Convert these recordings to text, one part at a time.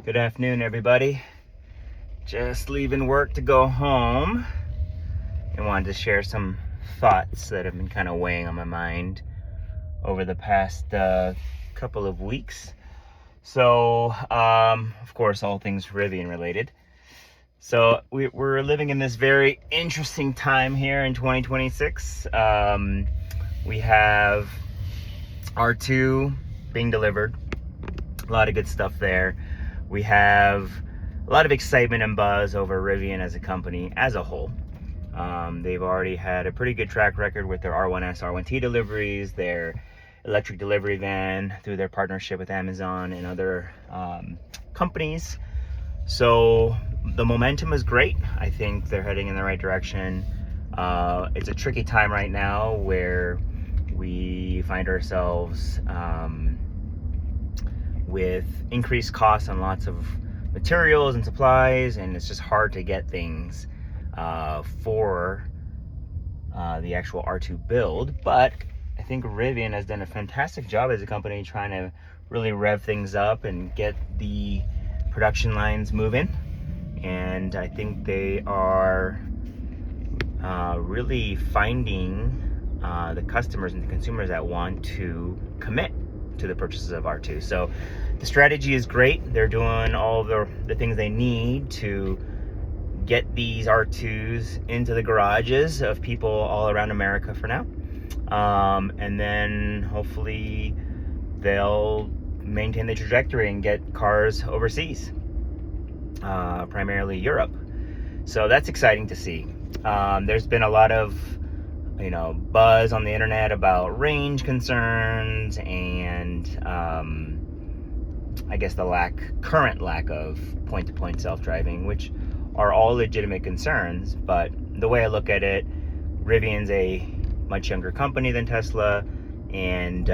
Good afternoon, everybody. Just leaving work to go home and wanted to share some thoughts that have been kind of weighing on my mind over the past couple of weeks. So, of course, all things Rivian related. So we're living in this very interesting time here in 2026. We have R2 being delivered. A lot of good stuff there. We have a lot of excitement and buzz over Rivian as a company as a whole. They've already had a pretty good track record with their R1S, R1T deliveries, their electric delivery van through their partnership with Amazon and other companies. So the momentum is great. I think they're heading in the right direction. It's a tricky time right now where we find ourselves with increased costs on lots of materials and supplies, and it's just hard to get things for the actual R2 build. But I think Rivian has done a fantastic job as a company trying to really rev things up and get the production lines moving, and I think they are really finding the customers and the consumers that want to commit to the purchases of R2. So the strategy is great. They're doing all the things they need to get these R2s into the garages of people all around America for now. And then hopefully they'll maintain the trajectory and get cars overseas, primarily Europe. So that's exciting to see. There's been a lot of buzz on the internet about range concerns and I guess the current lack of point-to-point self-driving, which are all legitimate concerns. But the way I look at it, Rivian's a much younger company than Tesla, and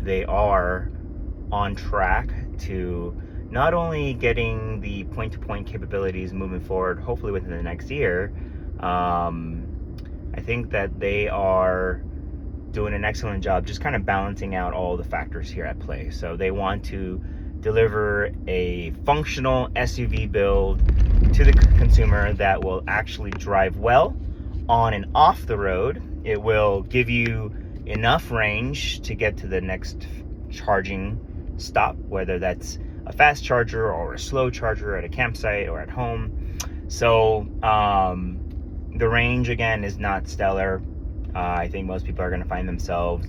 they are on track to not only getting the point-to-point capabilities moving forward, hopefully within the next year. I think that they are doing an excellent job just kind of balancing out all the factors here at play. So they want to deliver a functional SUV build to the consumer that will actually drive well on and off the road. It will give you enough range to get to the next charging stop, whether that's a fast charger or a slow charger at a campsite or at home. So the range, again, is not stellar. I think most people are going to find themselves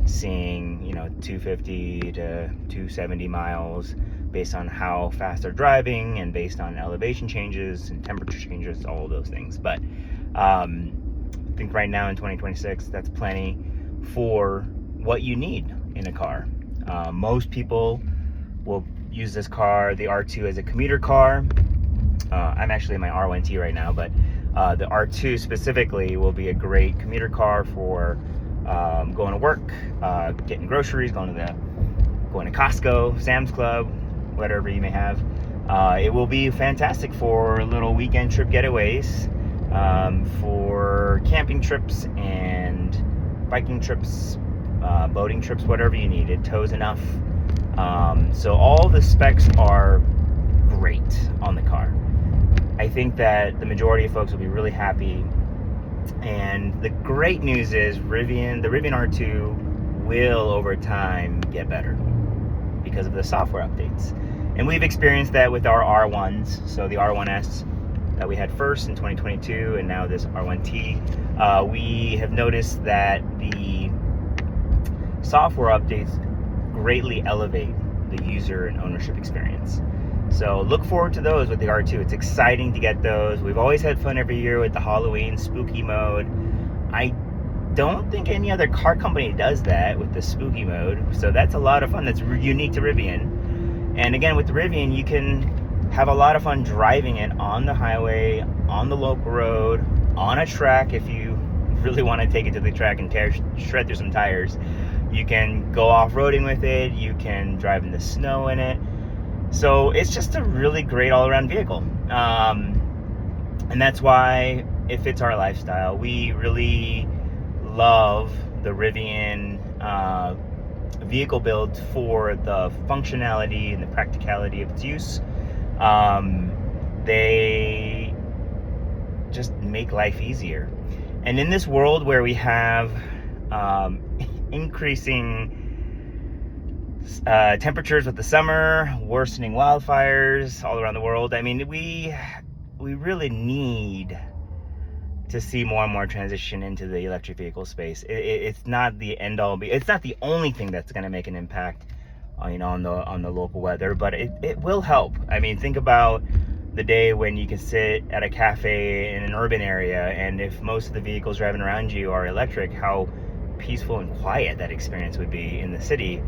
seeing 250 to 270 miles based on how fast they're driving and based on elevation changes and temperature changes, all of those things. But I think right now in 2026, that's plenty for what you need in a car. Most people will use this car, the R2, as a commuter car. I'm actually in my R1T right now, but the R2 specifically will be a great commuter car for going to work, getting groceries, going to Costco, Sam's Club, whatever you may have. It will be fantastic for little weekend trip getaways, for camping trips and biking trips, boating trips, whatever you need. It tows enough. So all the specs are great on the car. I think that the majority of folks will be really happy. And the great news is the Rivian R2 will over time get better because of the software updates. And we've experienced that with our R1s. So the R1S that we had first in 2022 and now this R1T. We have noticed that the software updates greatly elevate the user and ownership experience. So look forward to those with the R2. It's exciting to get those. We've always had fun every year with the Halloween spooky mode. I don't think any other car company does that with the spooky mode. So that's a lot of fun. That's unique to Rivian. And again, with the Rivian, you can have a lot of fun driving it on the highway, on the local road, on a track if you really want to take it to the track and shred through some tires. You can go off-roading with it. You can drive in the snow in it. So it's just a really great all-around vehicle. And that's why it fits our lifestyle. We really love the Rivian vehicle built for the functionality and the practicality of its use. They just make life easier. And in this world where we have increasing temperatures with the summer, worsening wildfires all around the world, I mean, we really need to see more and more transition into the electric vehicle space. It's not the end all. It's not the only thing that's going to make an impact, on the local weather, but it will help. I mean, think about the day when you can sit at a cafe in an urban area, and if most of the vehicles driving around you are electric, how peaceful and quiet that experience would be in the city,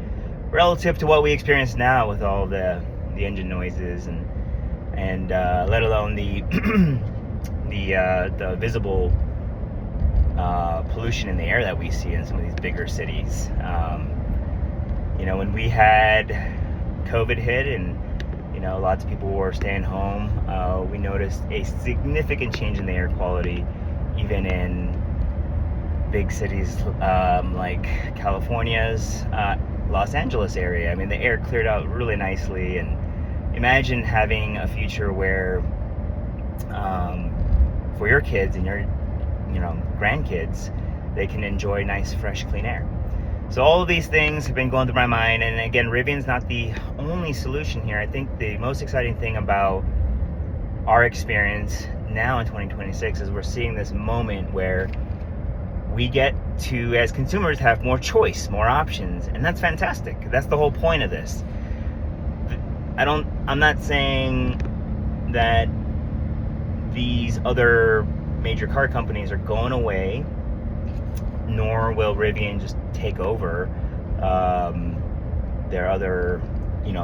relative to what we experience now with all the engine noises and let alone the the visible pollution in the air that we see in some of these bigger cities. When we had COVID hit and lots of people were staying home, we noticed a significant change in the air quality, even in big cities like California's Los Angeles area. I mean, the air cleared out really nicely, and imagine having a future where for your kids and your grandkids, they can enjoy nice, fresh, clean air. So all of these things have been going through my mind, and again, Rivian's not the only solution here. I think the most exciting thing about our experience now in 2026 is we're seeing this moment where we get to, as consumers, have more choice, more options, and that's fantastic. That's the whole point of this. I'm not saying that these other major car companies are going away, nor will Rivian just take over their other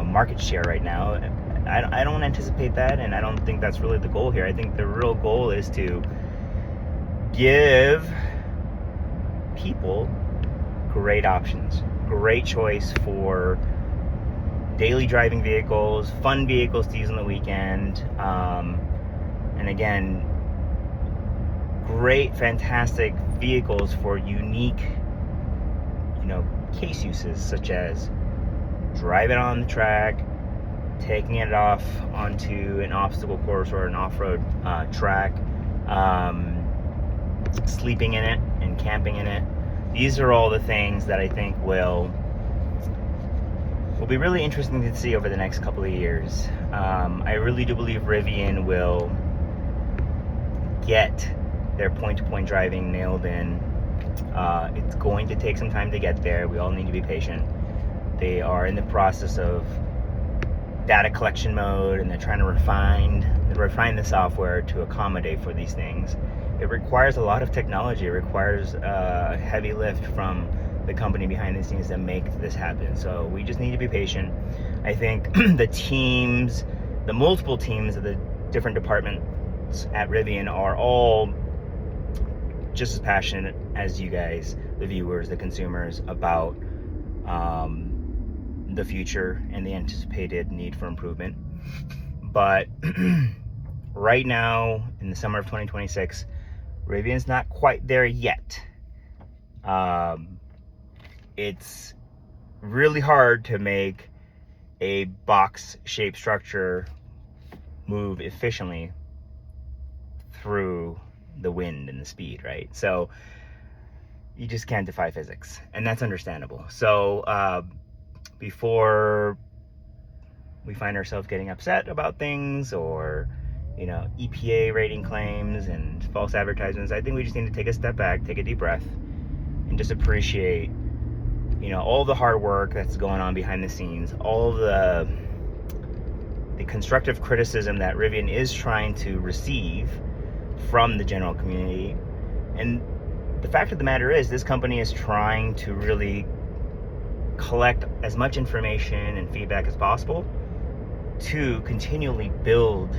market share right now. I don't anticipate that, and I don't think that's really the goal here. I think the real goal is to give people great options, great choice for daily driving vehicles, fun vehicles to use on the weekend, and again, great, fantastic vehicles for unique, case uses, such as driving on the track, taking it off onto an obstacle course or an off-road track, sleeping in it and camping in it. These are all the things that I think will be really interesting to see over the next couple of years. I really do believe Rivian will get their point-to-point driving nailed in. It's going to take some time to get there. We all need to be patient. They are in the process of data collection mode, and they're trying to refine the software to accommodate for these things. It requires a lot of technology. It requires a heavy lift from the company behind the scenes to make this happen. So we just need to be patient. I think the multiple teams of the different departments at Rivian are all just as passionate as you guys, the viewers, the consumers, about the future and the anticipated need for improvement. But right now, in the summer of 2026, Rivian's not quite there yet. It's really hard to make a box-shaped structure move efficiently through the wind and the speed, right? So you just can't defy physics, and that's understandable. So before we find ourselves getting upset about things, or EPA rating claims and false advertisements, I think we just need to take a step back, take a deep breath, and just appreciate all the hard work that's going on behind the scenes, all the constructive criticism that Rivian is trying to receive from the general community. And the fact of the matter is, this company is trying to really collect as much information and feedback as possible to continually build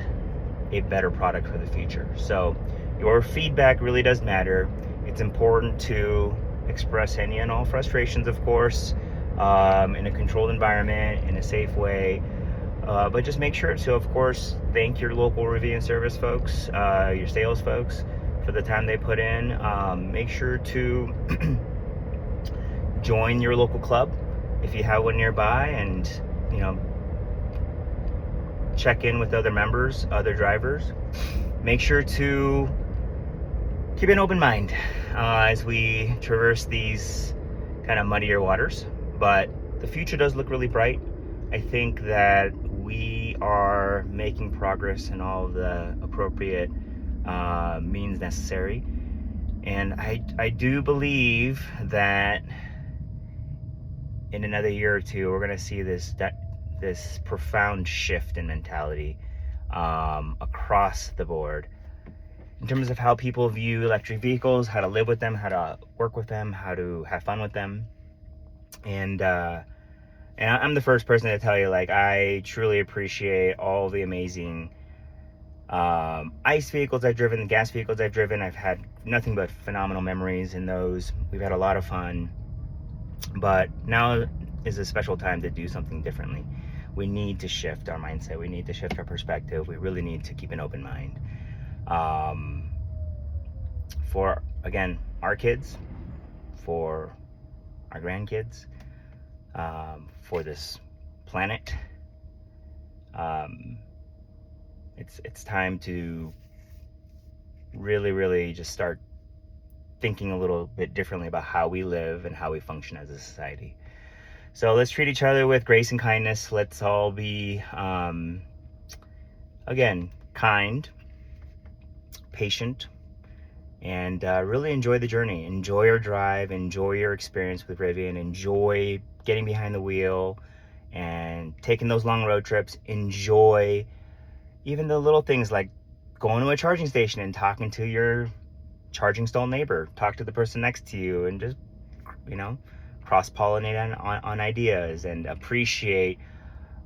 a better product for the future. So your feedback really does matter. It's important to express any and all frustrations, of course, in a controlled environment, in a safe way. But just make sure to, of course, thank your local Rivian service folks, your sales folks, for the time they put in. Make sure to join your local club. if you have one nearby, and check in with other members, other drivers. Make sure to keep an open mind as we traverse these kind of muddier waters, but the future does look really bright. I think that we are making progress in all the appropriate means necessary, and I do believe that in another year or two we're going to see this profound shift in mentality across the board in terms of how people view electric vehicles, how to live with them, how to work with them, how to have fun with them. And I'm the first person to tell you, like, I truly appreciate all the amazing ICE vehicles I've driven, the gas vehicles I've driven. I've had nothing but phenomenal memories in those. We've had a lot of fun, but now is a special time to do something differently. We need to shift our mindset. We need to shift our perspective. We really need to keep an open mind. For, again, our kids, for our grandkids, for this planet. It's time to really just start thinking a little bit differently about how we live and how we function as a society. So let's treat each other with grace and kindness. Let's all be, again, kind, patient, and really enjoy the journey. Enjoy your drive, enjoy your experience with Rivian, enjoy getting behind the wheel and taking those long road trips. Enjoy even the little things like going to a charging station and talking to your charging stall neighbor. Talk to the person next to you and just, cross-pollinate on ideas and appreciate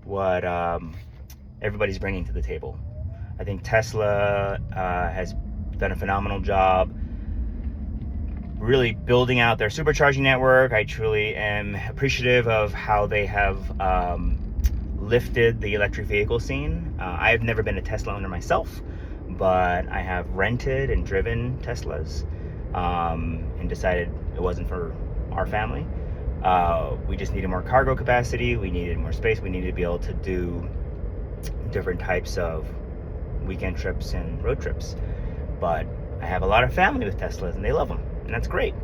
what everybody's bringing to the table. I think Tesla has done a phenomenal job really building out their supercharging network. I truly am appreciative of how they have lifted the electric vehicle scene. I've never been a Tesla owner myself, but I have rented and driven Teslas and decided it wasn't for our family. We just needed more cargo capacity, we needed more space, we needed to be able to do different types of weekend trips and road trips. But I have a lot of family with Teslas and they love them, and that's great.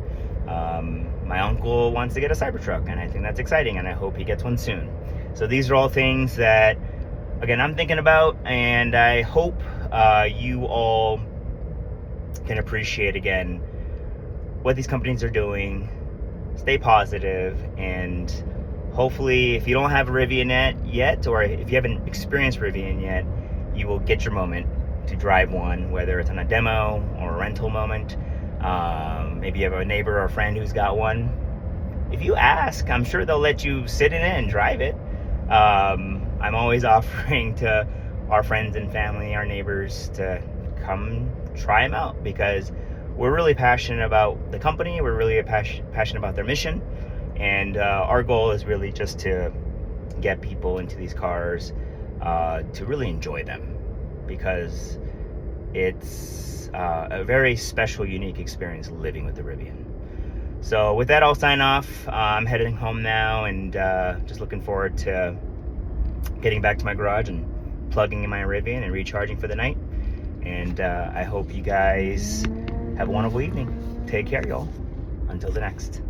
My uncle wants to get a Cybertruck, and I think that's exciting, and I hope he gets one soon. So these are all things that, again, I'm thinking about, and I hope you all can appreciate, again, what these companies are doing. Stay positive, and hopefully, if you don't have a Rivian yet, or if you haven't experienced Rivian yet, you will get your moment to drive one, whether it's on a demo or a rental moment. Maybe you have a neighbor or a friend who's got one. If you ask, I'm sure they'll let you sit in it and drive it. I'm always offering to our friends and family, our neighbors, to come try them out, because we're really passionate about the company. We're really passionate about their mission, and our goal is really just to get people into these cars to really enjoy them, because it's a very special, unique experience living with the Rivian. So with that, I'll sign off. I'm heading home now, and just looking forward to getting back to my garage and plugging in my Rivian and recharging for the night. And I hope you guys have a wonderful evening. Take care, y'all. Until the next.